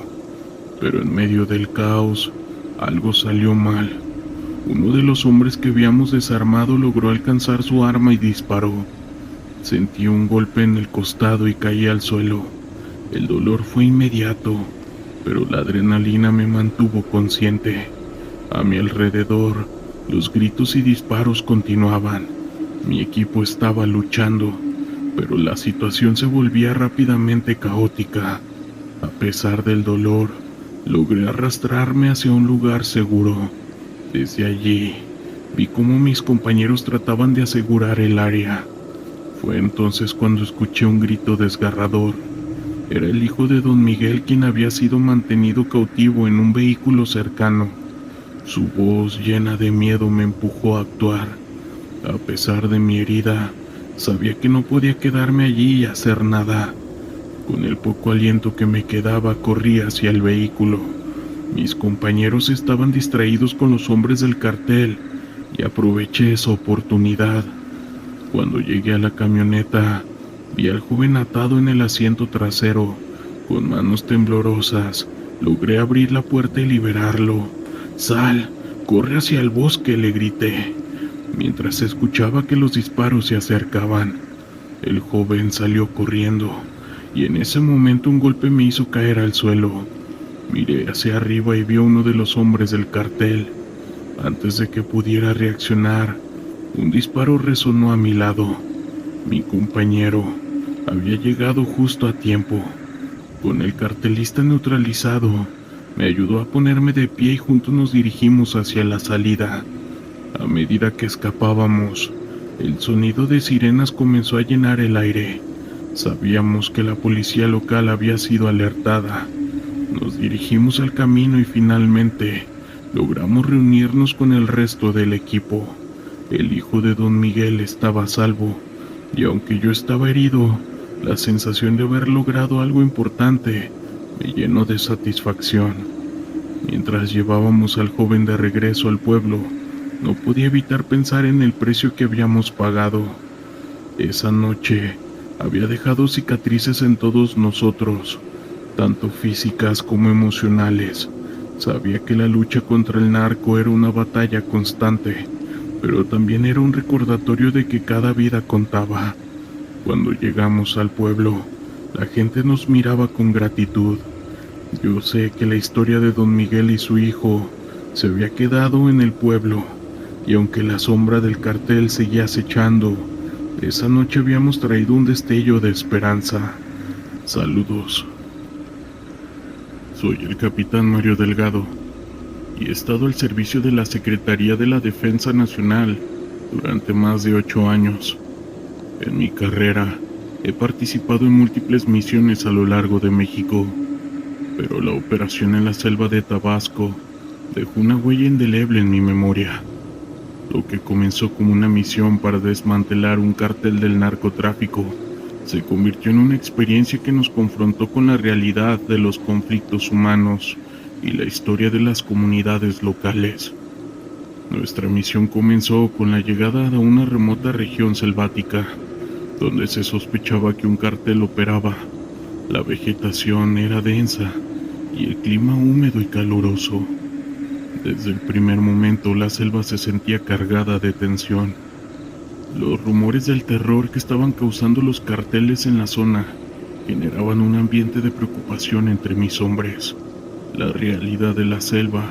Pero en medio del caos, algo salió mal. Uno de los hombres que habíamos desarmado logró alcanzar su arma y disparó. Sentí un golpe en el costado y caí al suelo. El dolor fue inmediato, pero la adrenalina me mantuvo consciente. A mi alrededor, los gritos y disparos continuaban. Mi equipo estaba luchando, pero la situación se volvía rápidamente caótica. A pesar del dolor, logré arrastrarme hacia un lugar seguro. Desde allí, vi cómo mis compañeros trataban de asegurar el área. Fue entonces cuando escuché un grito desgarrador. Era el hijo de don Miguel quien había sido mantenido cautivo en un vehículo cercano. Su voz llena de miedo me empujó a actuar. A pesar de mi herida, sabía que no podía quedarme allí y hacer nada. Con el poco aliento que me quedaba, corrí hacia el vehículo. Mis compañeros estaban distraídos con los hombres del cartel y aproveché esa oportunidad. Cuando llegué a la camioneta, vi al joven atado en el asiento trasero. Con manos temblorosas, logré abrir la puerta y liberarlo. «Sal, corre hacia el bosque», le grité, mientras escuchaba que los disparos se acercaban. El joven salió corriendo, y en ese momento un golpe me hizo caer al suelo. Miré hacia arriba y vi a uno de los hombres del cartel. Antes de que pudiera reaccionar, un disparo resonó a mi lado. Mi compañero había llegado justo a tiempo. Con el cartelista neutralizado, me ayudó a ponerme de pie y juntos nos dirigimos hacia la salida. A medida que escapábamos, el sonido de sirenas comenzó a llenar el aire. Sabíamos que la policía local había sido alertada. Nos dirigimos al camino y finalmente logramos reunirnos con el resto del equipo. El hijo de don Miguel estaba a salvo, y aunque yo estaba herido, la sensación de haber logrado algo importante me llenó de satisfacción. Mientras llevábamos al joven de regreso al pueblo, no podía evitar pensar en el precio que habíamos pagado. Esa noche había dejado cicatrices en todos nosotros, tanto físicas como emocionales. Sabía que la lucha contra el narco era una batalla constante, pero también era un recordatorio de que cada vida contaba. Cuando llegamos al pueblo, la gente nos miraba con gratitud. Yo sé que la historia de don Miguel y su hijo se había quedado en el pueblo, y aunque la sombra del cartel seguía acechando, esa noche habíamos traído un destello de esperanza. Saludos. Soy el capitán Mario Delgado, y he estado al servicio de la Secretaría de la Defensa Nacional durante más de 8 años. En mi carrera, he participado en múltiples misiones a lo largo de México, pero la operación en la selva de Tabasco dejó una huella indeleble en mi memoria. Lo que comenzó como una misión para desmantelar un cártel del narcotráfico se convirtió en una experiencia que nos confrontó con la realidad de los conflictos humanos y la historia de las comunidades locales. Nuestra misión comenzó con la llegada a una remota región selvática, donde se sospechaba que un cártel operaba. La vegetación era densa y el clima húmedo y caluroso. Desde el primer momento la selva se sentía cargada de tensión. Los rumores del terror que estaban causando los carteles en la zona generaban un ambiente de preocupación entre mis hombres. La realidad de la selva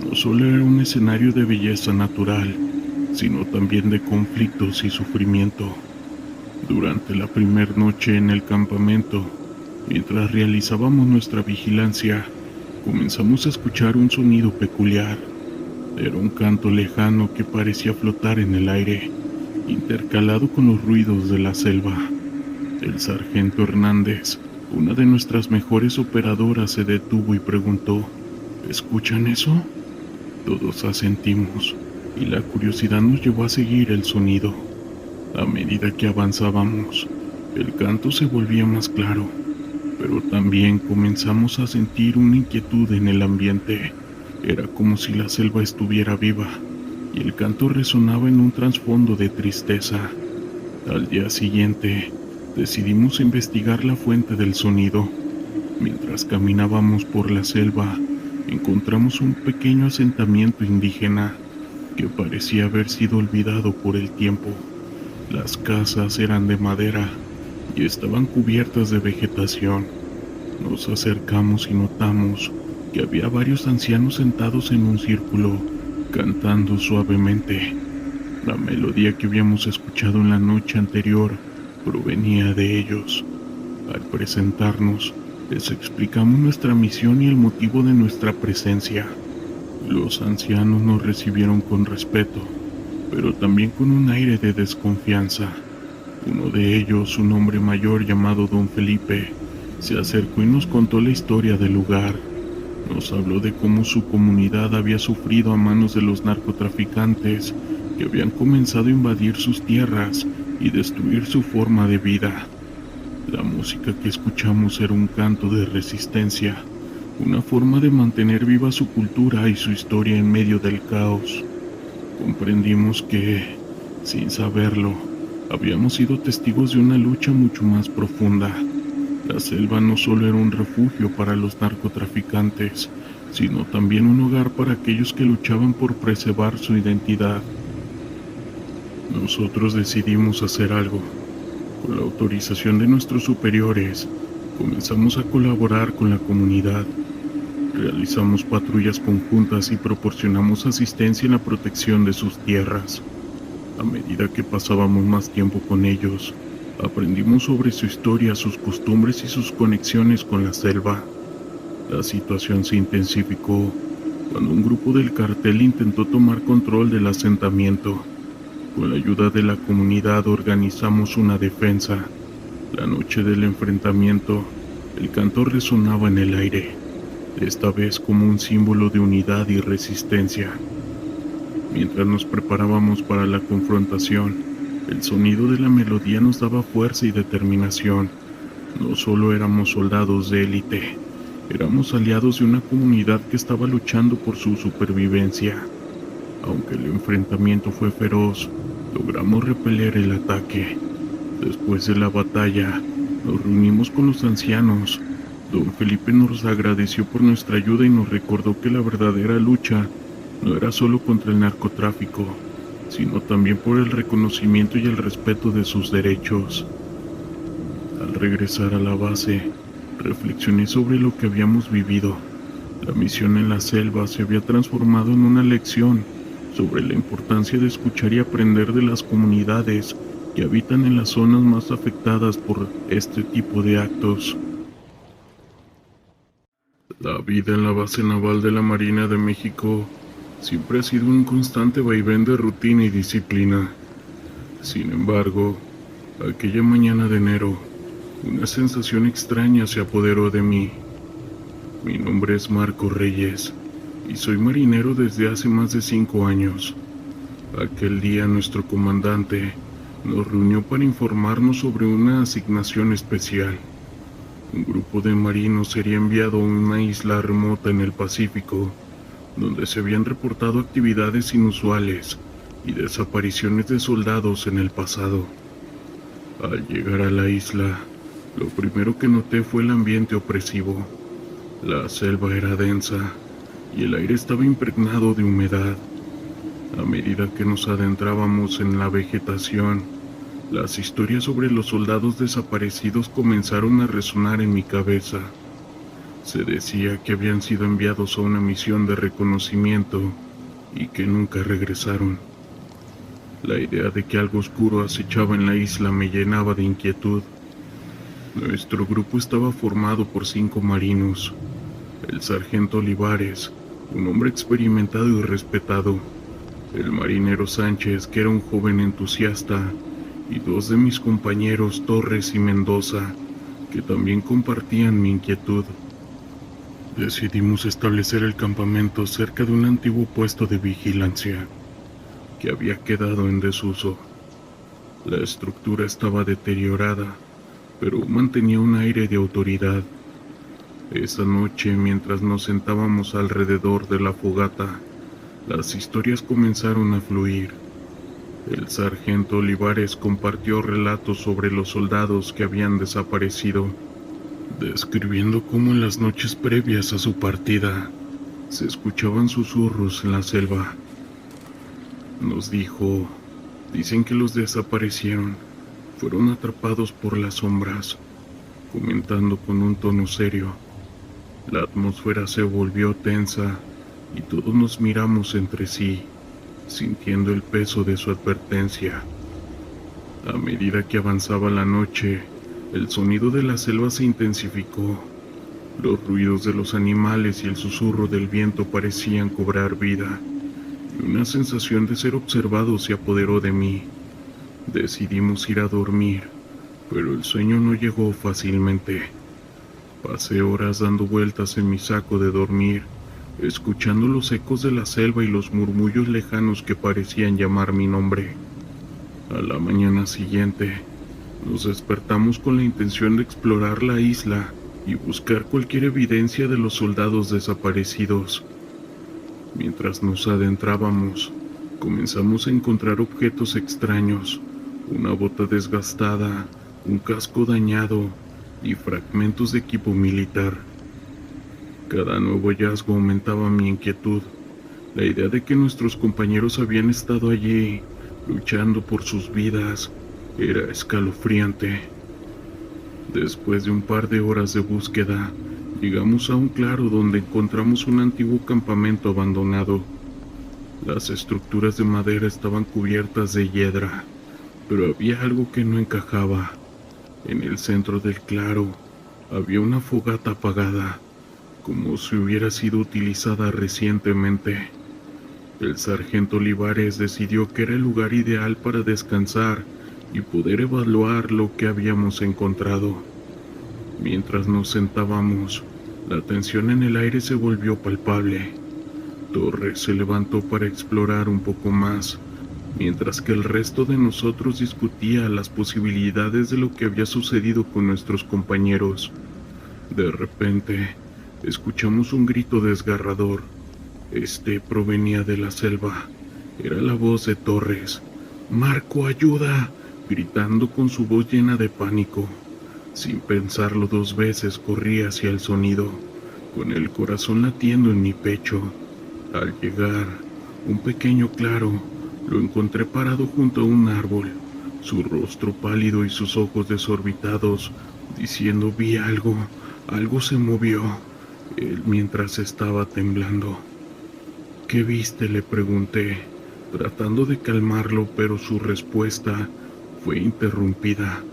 no solo era un escenario de belleza natural, sino también de conflictos y sufrimiento. Durante la primera noche en el campamento, mientras realizábamos nuestra vigilancia, comenzamos a escuchar un sonido peculiar. Era un canto lejano que parecía flotar en el aire, intercalado con los ruidos de la selva. El sargento Hernández, una de nuestras mejores operadoras, se detuvo y preguntó: ¿escuchan eso? Todos asentimos, y la curiosidad nos llevó a seguir el sonido. A medida que avanzábamos, el canto se volvía más claro, pero también comenzamos a sentir una inquietud en el ambiente. Era como si la selva estuviera viva, y el canto resonaba en un trasfondo de tristeza. Al día siguiente, decidimos investigar la fuente del sonido. Mientras caminábamos por la selva, encontramos un pequeño asentamiento indígena que parecía haber sido olvidado por el tiempo. Las casas eran de madera y estaban cubiertas de vegetación. Nos acercamos y notamos que había varios ancianos sentados en un círculo, cantando suavemente. La melodía que habíamos escuchado en la noche anterior provenía de ellos. Al presentarnos, les explicamos nuestra misión y el motivo de nuestra presencia. Los ancianos nos recibieron con respeto, pero también con un aire de desconfianza. Uno de ellos, un hombre mayor llamado Don Felipe, se acercó y nos contó la historia del lugar. Nos habló de cómo su comunidad había sufrido a manos de los narcotraficantes que habían comenzado a invadir sus tierras y destruir su forma de vida. La música que escuchamos era un canto de resistencia, una forma de mantener viva su cultura y su historia en medio del caos. Comprendimos que, sin saberlo, habíamos sido testigos de una lucha mucho más profunda. La selva no solo era un refugio para los narcotraficantes, sino también un hogar para aquellos que luchaban por preservar su identidad. Nosotros decidimos hacer algo. Con la autorización de nuestros superiores, comenzamos a colaborar con la comunidad. Realizamos patrullas conjuntas y proporcionamos asistencia en la protección de sus tierras. A medida que pasábamos más tiempo con ellos, aprendimos sobre su historia, sus costumbres y sus conexiones con la selva. La situación se intensificó cuando un grupo del cartel intentó tomar control del asentamiento. Con la ayuda de la comunidad organizamos una defensa. La noche del enfrentamiento, el canto resonaba en el aire, esta vez como un símbolo de unidad y resistencia. Mientras nos preparábamos para la confrontación, el sonido de la melodía nos daba fuerza y determinación. No solo éramos soldados de élite, éramos aliados de una comunidad que estaba luchando por su supervivencia. Aunque el enfrentamiento fue feroz, logramos repeler el ataque. Después de la batalla, nos reunimos con los ancianos. Don Felipe nos agradeció por nuestra ayuda y nos recordó que la verdadera lucha no era solo contra el narcotráfico, sino también por el reconocimiento y el respeto de sus derechos. Al regresar a la base, reflexioné sobre lo que habíamos vivido. La misión en la selva se había transformado en una lección sobre la importancia de escuchar y aprender de las comunidades que habitan en las zonas más afectadas por este tipo de actos. La vida en la base naval de la Marina de México siempre ha sido un constante vaivén de rutina y disciplina. Sin embargo, aquella mañana de enero, una sensación extraña se apoderó de mí. Mi nombre es Marco Reyes y soy marinero desde hace más de 5 años. Aquel día nuestro comandante nos reunió para informarnos sobre una asignación especial. Un grupo de marinos sería enviado a una isla remota en el Pacífico, donde se habían reportado actividades inusuales y desapariciones de soldados en el pasado. Al llegar a la isla, lo primero que noté fue el ambiente opresivo. La selva era densa y el aire estaba impregnado de humedad. A medida que nos adentrábamos en la vegetación, las historias sobre los soldados desaparecidos comenzaron a resonar en mi cabeza. Se decía que habían sido enviados a una misión de reconocimiento y que nunca regresaron. La idea de que algo oscuro acechaba en la isla me llenaba de inquietud. Nuestro grupo estaba formado por 5 marinos. El sargento Olivares, un hombre experimentado y respetado, el marinero Sánchez, que era un joven entusiasta, y 2 de mis compañeros, Torres y Mendoza, que también compartían mi inquietud. Decidimos establecer el campamento cerca de un antiguo puesto de vigilancia, que había quedado en desuso. La estructura estaba deteriorada, pero mantenía un aire de autoridad. Esa noche, mientras nos sentábamos alrededor de la fogata, las historias comenzaron a fluir. El sargento Olivares compartió relatos sobre los soldados que habían desaparecido, describiendo cómo en las noches previas a su partida se escuchaban susurros en la selva. Nos dijo, dicen que los desaparecieron, fueron atrapados por las sombras, comentando con un tono serio. La atmósfera se volvió tensa y todos nos miramos entre sí, sintiendo el peso de su advertencia. A medida que avanzaba la noche, el sonido de la selva se intensificó. Los ruidos de los animales y el susurro del viento parecían cobrar vida, y una sensación de ser observado se apoderó de mí. Decidimos ir a dormir, pero el sueño no llegó fácilmente. Pasé horas dando vueltas en mi saco de dormir, escuchando los ecos de la selva y los murmullos lejanos que parecían llamar mi nombre. A la mañana siguiente, nos despertamos con la intención de explorar la isla y buscar cualquier evidencia de los soldados desaparecidos. Mientras nos adentrábamos, comenzamos a encontrar objetos extraños, una bota desgastada, un casco dañado y fragmentos de equipo militar. Cada nuevo hallazgo aumentaba mi inquietud. La idea de que nuestros compañeros habían estado allí, luchando por sus vidas, era escalofriante. Después de un par de horas de búsqueda, Llegamos a un claro donde encontramos un antiguo campamento abandonado. Las estructuras de madera estaban cubiertas de hiedra, pero había algo que no encajaba. En el centro del claro había una fogata apagada, como si hubiera sido utilizada recientemente. El sargento Olivares decidió que era el lugar ideal para descansar y poder evaluar lo que habíamos encontrado. Mientras nos sentábamos, la tensión en el aire se volvió palpable. Torres se levantó para explorar un poco más, mientras que el resto de nosotros discutía las posibilidades de lo que había sucedido con nuestros compañeros. De repente, escuchamos un grito desgarrador. Este provenía de la selva. Era la voz de Torres. ¡Marco, ayuda!, gritando con su voz llena de pánico. Sin pensarlo dos veces corrí hacia el sonido, con el corazón latiendo en mi pecho. Al llegar, un pequeño claro, lo encontré parado junto a un árbol, su rostro pálido y sus ojos desorbitados, diciendo: vi algo, algo se movió. Él mientras estaba temblando. ¿Qué viste?, le pregunté, tratando de calmarlo, pero su respuesta fue interrumpida.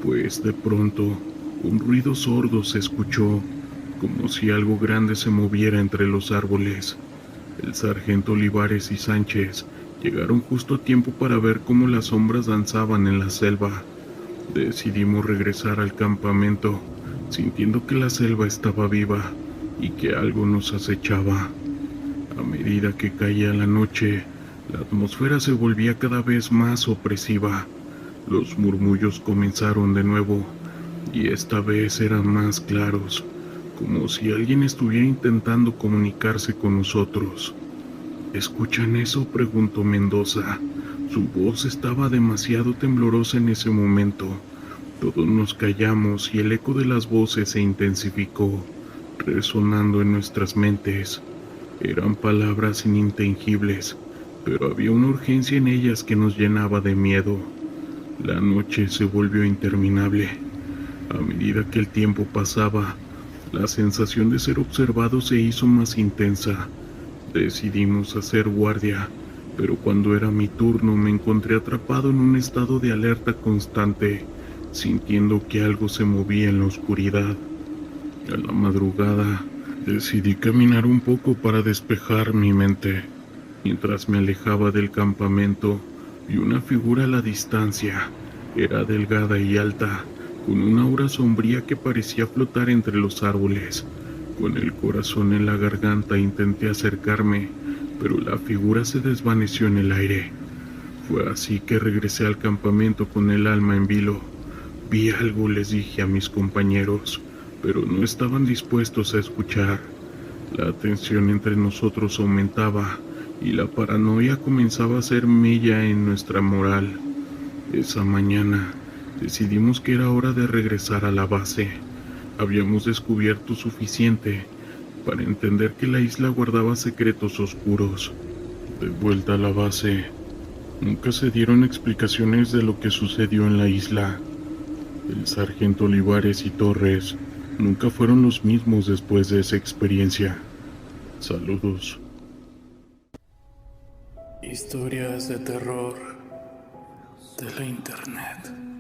Pues de pronto, un ruido sordo se escuchó, como si algo grande se moviera entre los árboles. El sargento Olivares y Sánchez llegaron justo a tiempo para ver cómo las sombras danzaban en la selva. Decidimos regresar al campamento, sintiendo que la selva estaba viva y que algo nos acechaba. A medida que caía la noche, la atmósfera se volvía cada vez más opresiva. Los murmullos comenzaron de nuevo, y esta vez eran más claros, como si alguien estuviera intentando comunicarse con nosotros. ¿Escuchan eso?, preguntó Mendoza. Su voz estaba demasiado temblorosa en ese momento. Todos nos callamos y el eco de las voces se intensificó, resonando en nuestras mentes. Eran palabras inintengibles, pero había una urgencia en ellas que nos llenaba de miedo. La noche se volvió interminable. A medida que el tiempo pasaba, la sensación de ser observado se hizo más intensa. Decidimos hacer guardia, pero cuando era mi turno me encontré atrapado en un estado de alerta constante, sintiendo que algo se movía en la oscuridad. A la madrugada, decidí caminar un poco para despejar mi mente. Mientras me alejaba del campamento, vi una figura a la distancia. Era delgada y alta, con una aura sombría que parecía flotar entre los árboles. Con el corazón en la garganta intenté acercarme, pero la figura se desvaneció en el aire. Fue así que regresé al campamento con el alma en vilo. Vi algo, les dije a mis compañeros, pero no estaban dispuestos a escuchar. La tensión entre nosotros aumentaba y la paranoia comenzaba a hacer mella en nuestra moral. Esa mañana decidimos que era hora de regresar a la base. Habíamos descubierto suficiente para entender que la isla guardaba secretos oscuros. De vuelta a la base, nunca se dieron explicaciones de lo que sucedió en la isla. El sargento Olivares y Torres nunca fueron los mismos después de esa experiencia. Saludos. Historias de terror de la internet.